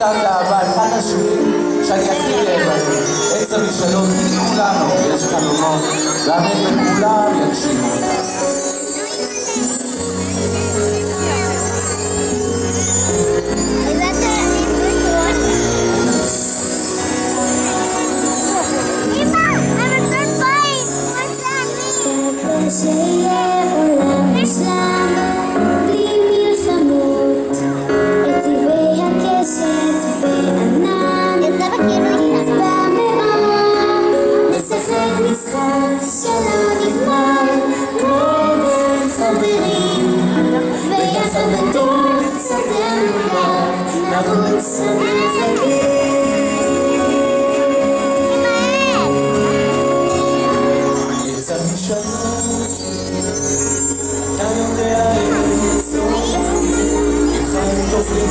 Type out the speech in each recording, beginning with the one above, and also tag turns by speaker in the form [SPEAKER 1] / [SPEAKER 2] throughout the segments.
[SPEAKER 1] אחד השירים שאני הכי גאה בהם, עץ המשאלות, כי כולנו יש חלומות, והאמן וכולם יגשימו אותם.
[SPEAKER 2] שיהיה עולם מושלם בלי מלחמות, את צבעי הקשת בענן נצבע מאור, נשחק משחק שלא נגמר כמו חברים, ויחד בתוך שדה מוכר נרוץ ונתחכים. אתה יודע איתך הם תופלים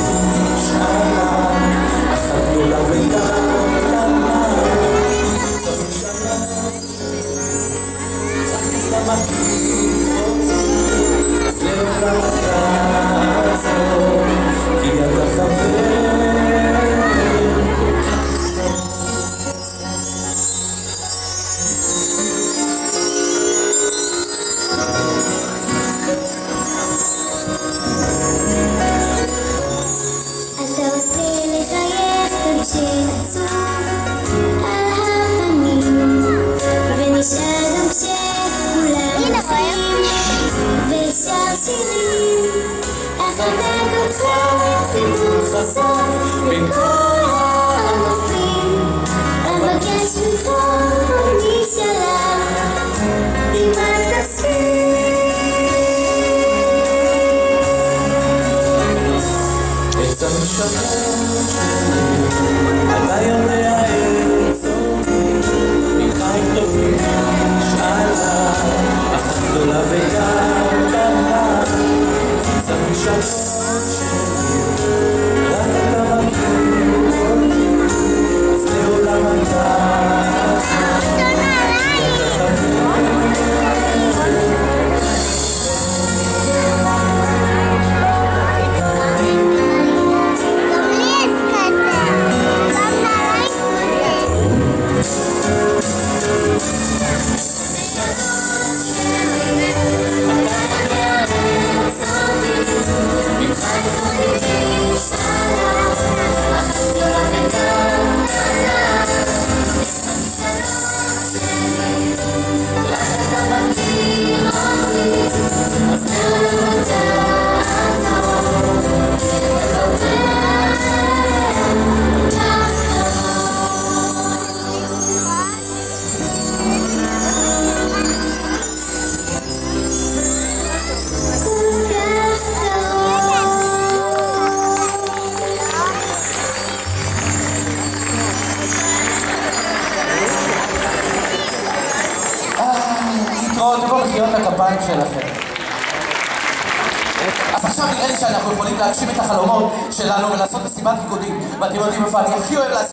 [SPEAKER 2] משאלה אחת גדולה וגם קטנה צריך שנה רק אתה מכיר אז לעולם אתה תעזור כי אתה חבר שנצוף על הפנים ונשאר גם כשכולם נחים ושר שירים אחבק אותך חיבוק חזק בין כל הענפים אבקש ממך עוד משאלה אם רק תסכים את המשאלות אתה יודע את צורכי, איתך עם תופלים משאלה, אחת גדולה וגם קטנה, קצת משאלות שלי, רק אתה מכיר אותי, אז לעולם אתה תבואו לחיות הכפיים שלכם. אז עכשיו נראה לי שאנחנו יכולים להגשים את החלומות שלנו ולעשות מסיבת ריקודים, ואתם יודעים איפה אני הכי אוהב לעשות